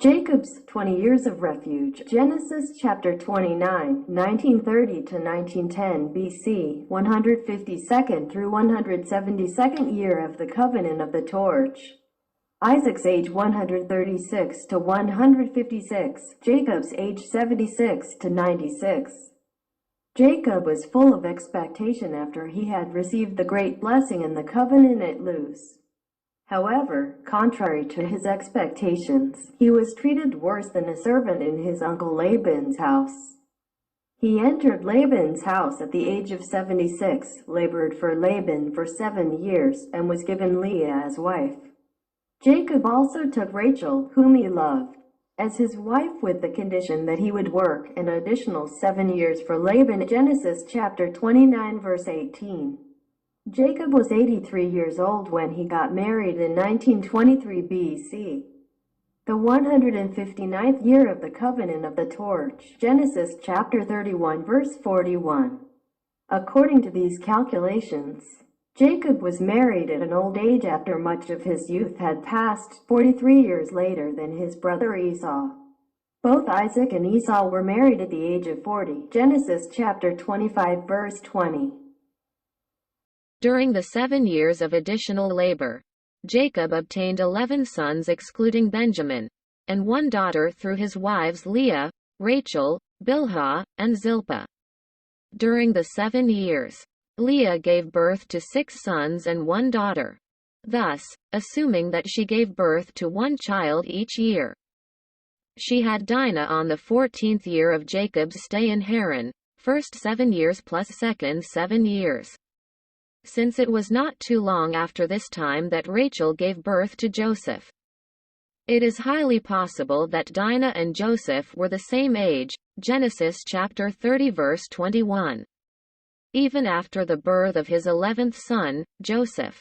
Jacob's 20 years of refuge. Genesis chapter 29, 1930 to 1910 BC, 152nd through 172nd year of the covenant of the torch. Isaac's age 136 to 156, Jacob's age 76 to 96. Jacob was full of expectation after he had received the great blessing in the covenant at Luz. However, contrary to his expectations, he was treated worse than a servant in his uncle Laban's house. He entered Laban's house at the age of 76, labored for Laban for 7 years, and was given Leah as wife. Jacob also took Rachel, whom he loved, as his wife with the condition that he would work an additional 7 years for Laban. Genesis chapter 29 verse 18. Jacob was 83 years old when he got married in 1923 BC. The 159th year of the covenant of the torch. Genesis chapter 31 verse 41. According to these calculations, Jacob was married at an old age after much of his youth had passed, 43 years later than his brother Esau. Both Isaac and Esau were married at the age of 40. Genesis chapter 25 verse 20. During the 7 years of additional labor, Jacob obtained 11 sons excluding Benjamin, and 1 daughter through his wives Leah, Rachel, Bilhah, and Zilpah. During the 7 years, Leah gave birth to 6 sons and 1 daughter, thus, assuming that she gave birth to 1 child each year. She had Dinah on the 14th year of Jacob's stay in Haran, first 7 years plus second 7 years. Since it was not too long after this time that Rachel gave birth to Joseph. It is highly possible that Dinah and Joseph were the same age, Genesis chapter 30 verse 21. Even after the birth of his 11th son, Joseph,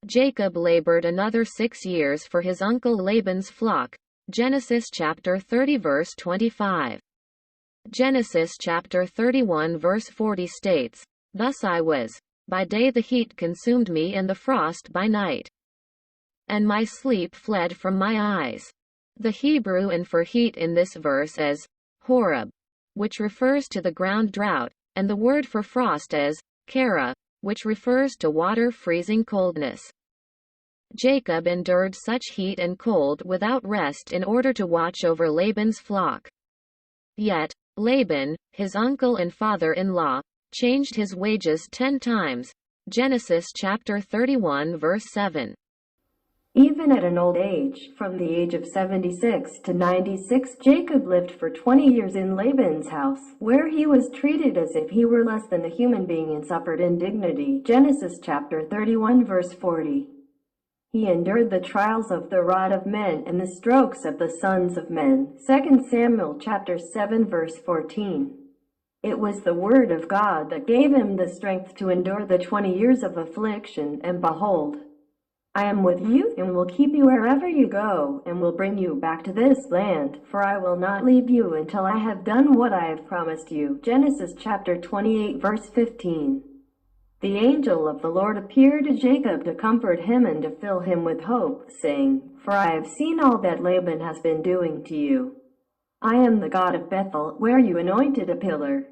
Jacob labored another 6 years for his uncle Laban's flock, Genesis chapter 30 verse 25. Genesis chapter 31 verse 40 states, "Thus I was. By day the heat consumed me and the frost by night. And my sleep fled from my eyes." The Hebrew and for heat in this verse is horeb, which refers to the ground drought, and the word for frost is kara, which refers to water freezing coldness. Jacob endured such heat and cold without rest in order to watch over Laban's flock. Yet, Laban, his uncle and father-in-law, changed his wages 10 times. Genesis chapter 31 verse 7. Even at an old age, from the age of 76 to 96, Jacob lived for 20 years in Laban's house, where he was treated as if he were less than a human being and suffered indignity. Genesis chapter 31 verse 40. He endured the trials of the rod of men and the strokes of the sons of men. 2 Samuel chapter 7 verse 14. It was the word of God that gave him the strength to endure the 20 years of affliction, and behold, I am with you, and will keep you wherever you go, and will bring you back to this land, for I will not leave you until I have done what I have promised you. Genesis chapter 28 verse 15. The angel of the Lord appeared to Jacob to comfort him and to fill him with hope, saying, "For I have seen all that Laban has been doing to you. I am the God of Bethel, where you anointed a pillar,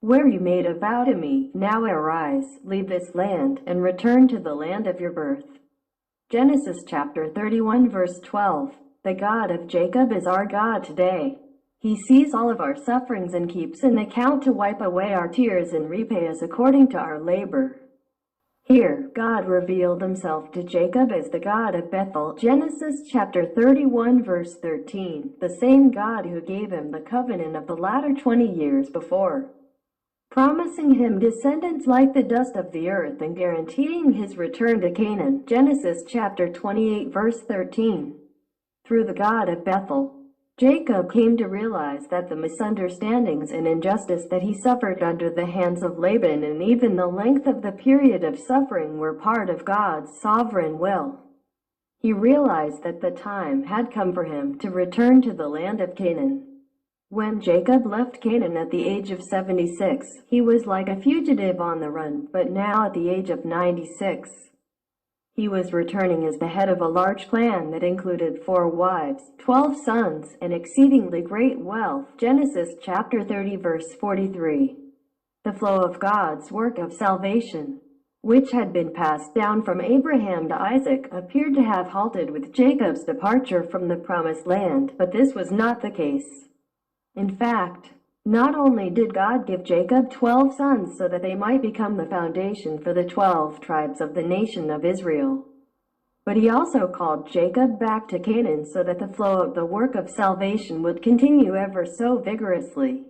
where you made a vow to me. Now arise, leave this land, and return to the land of your birth." Genesis chapter 31 verse 12. The God of Jacob is our God today. He sees all of our sufferings and keeps an account to wipe away our tears and repay us according to our labor. Here, God revealed himself to Jacob as the God of Bethel. Genesis chapter 31 verse 13, the same God who gave him the covenant of the latter 20 years before, promising him descendants like the dust of the earth and guaranteeing his return to Canaan. Genesis chapter 28 verse 13. Through the God of Bethel, Jacob came to realize that the misunderstandings and injustice that he suffered under the hands of Laban and even the length of the period of suffering were part of God's sovereign will. He realized that the time had come for him to return to the land of Canaan. When Jacob left Canaan at the age of 76, he was like a fugitive on the run, but now at the age of 96, He was returning as the head of a large clan that included 4 wives, 12 sons, and exceedingly great wealth. Genesis chapter 30 verse 43. The flow of God's work of salvation, which had been passed down from Abraham to Isaac, appeared to have halted with Jacob's departure from the promised land, but this was not the case. In fact, not only did God give Jacob 12 sons so that they might become the foundation for the 12 tribes of the nation of Israel, but he also called Jacob back to Canaan so that the flow of the work of salvation would continue ever so vigorously.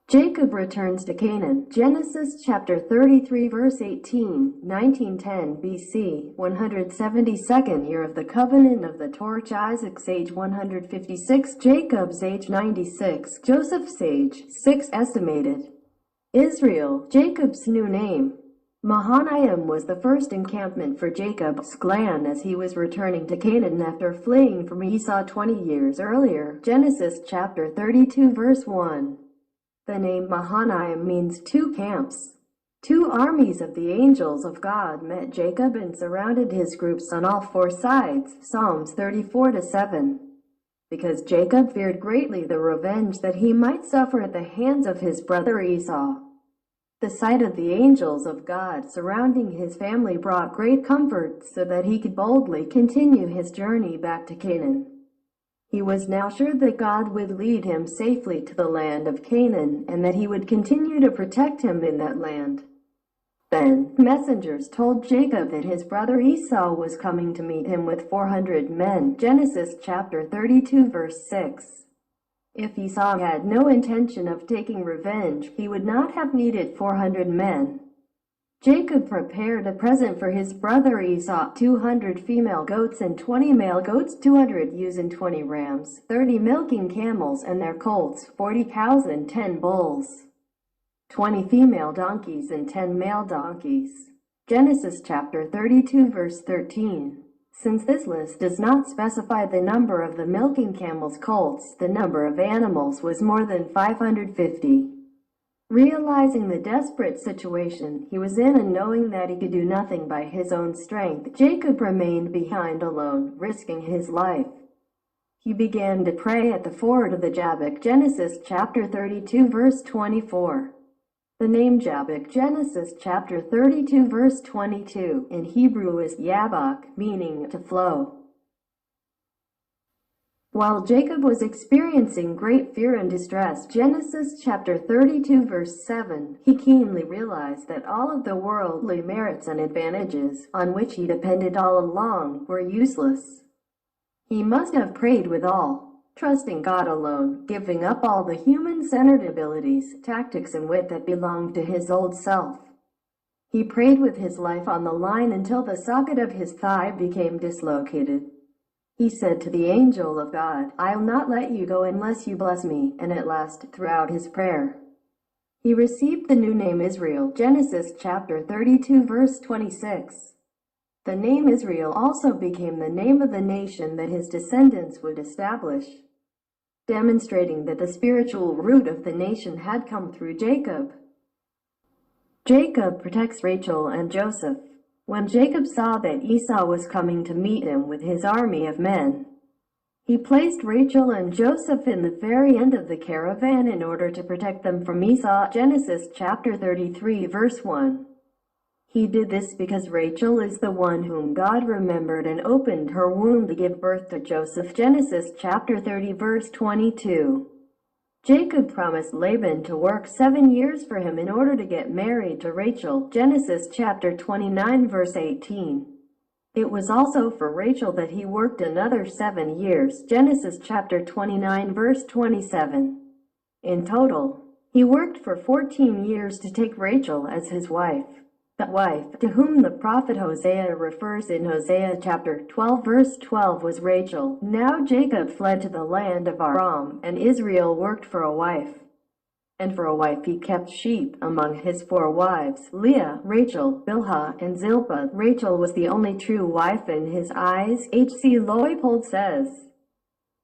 Jacob returns to Canaan. Genesis chapter 33 verse 18, 1910 BC, 172nd year of the covenant of the torch. Isaac's age 156, Jacob's age 96, Joseph's age 6 estimated. Israel, Jacob's new name. Mahanaim was the first encampment for Jacob's clan as he was returning to Canaan after fleeing from Esau 20 years earlier. Genesis chapter 32 verse 1. The name Mahanaim means 2 camps. 2 armies of the angels of God met Jacob and surrounded his groups on all 4 sides. Psalms 34-7. Because Jacob feared greatly the revenge that he might suffer at the hands of his brother Esau. The sight of the angels of God surrounding his family brought great comfort so that he could boldly continue his journey back to Canaan. He was now sure that God would lead him safely to the land of Canaan and that he would continue to protect him in that land. Then messengers told Jacob that his brother Esau was coming to meet him with 400 men. Genesis chapter 32 verse 6. If Esau had no intention of taking revenge, he would not have needed 400 men. Jacob prepared a present for his brother Esau: 200 female goats and 20 male goats, 200 ewes and 20 rams, 30 milking camels and their colts, 40 cows and 10 bulls, 20 female donkeys and 10 male donkeys. Genesis chapter 32 verse 13. Since this list does not specify the number of the milking camels' colts, the number of animals was more than 550. Realizing the desperate situation he was in and knowing that he could do nothing by his own strength, Jacob remained behind alone, risking his life. He began to pray at the ford of the Jabbok. Genesis chapter 32 verse 24. The name Jabbok, Genesis chapter 32 verse 22, in Hebrew is Jabbok, meaning to flow. While Jacob was experiencing great fear and distress, Genesis chapter 32 verse 7, he keenly realized that all of the worldly merits and advantages, on which he depended all along, were useless. He must have prayed with all, trusting God alone, giving up all the human-centered abilities, tactics, and wit that belonged to his old self. He prayed with his life on the line until the socket of his thigh became dislocated. He said to the angel of God, "I'll not let you go unless you bless me," and at last, throughout his prayer, he received the new name Israel. Genesis chapter 32 verse 26. The name Israel also became the name of the nation that his descendants would establish, demonstrating that the spiritual root of the nation had come through Jacob. Jacob protects Rachel and Joseph. When Jacob saw that Esau was coming to meet him with his army of men, he placed Rachel and Joseph in the very end of the caravan in order to protect them from Esau. Genesis chapter 33 verse 1. He did this because Rachel is the one whom God remembered and opened her womb to give birth to Joseph. Genesis chapter 30 verse 22. Jacob promised Laban to work 7 years for him in order to get married to Rachel. Genesis chapter 29 verse 18. It was also for Rachel that he worked another 7 years. Genesis chapter 29 verse 27. In total, he worked for 14 years to take Rachel as his wife. The wife to whom the prophet Hosea refers in Hosea chapter 12 verse 12 was Rachel. Now Jacob fled to the land of Aram, and Israel worked for a wife. And for a wife he kept sheep. Among his 4 wives, Leah, Rachel, Bilhah, and Zilpah, Rachel was the only true wife in his eyes. H.C. Leupold says,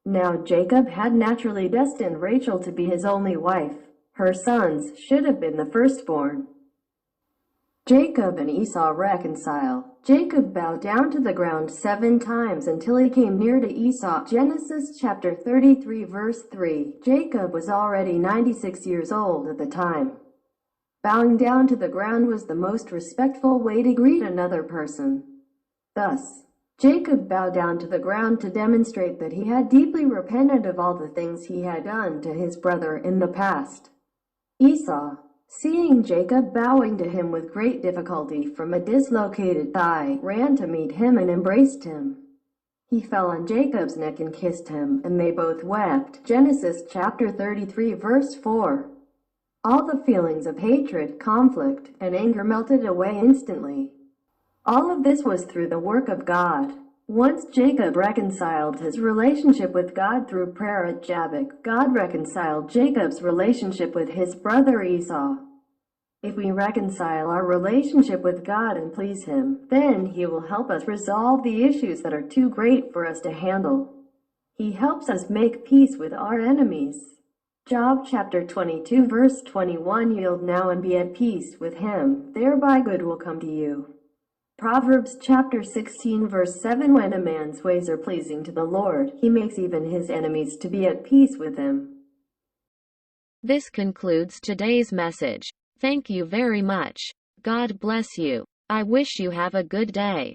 "Now Jacob had naturally destined Rachel to be his only wife. Her sons should have been the firstborn. Jacob and Esau reconcile. Jacob bowed down to the ground 7 times until he came near to Esau. Genesis chapter 33 verse 3. Jacob was already 96 years old at the time. Bowing down to the ground was the most respectful way to greet another person. Thus, Jacob bowed down to the ground to demonstrate that he had deeply repented of all the things he had done to his brother in the past. Esau, seeing Jacob bowing to him with great difficulty from a dislocated thigh, ran to meet him and embraced him. He fell on Jacob's neck and kissed him, and they both wept. Genesis chapter 33 verse 4. All the feelings of hatred, conflict, and anger melted away instantly. All of this was through the work of God. Once Jacob reconciled his relationship with God through prayer at Jabbok, God reconciled Jacob's relationship with his brother Esau. If we reconcile our relationship with God and please Him, then He will help us resolve the issues that are too great for us to handle. He helps us make peace with our enemies. Job chapter 22 verse 21. Yield now and be at peace with him, thereby good will come to you. Proverbs chapter 16 verse 7. When a man's ways are pleasing to the Lord, he makes even his enemies to be at peace with him. This concludes today's message. Thank you very much. God bless you. I wish you have a good day.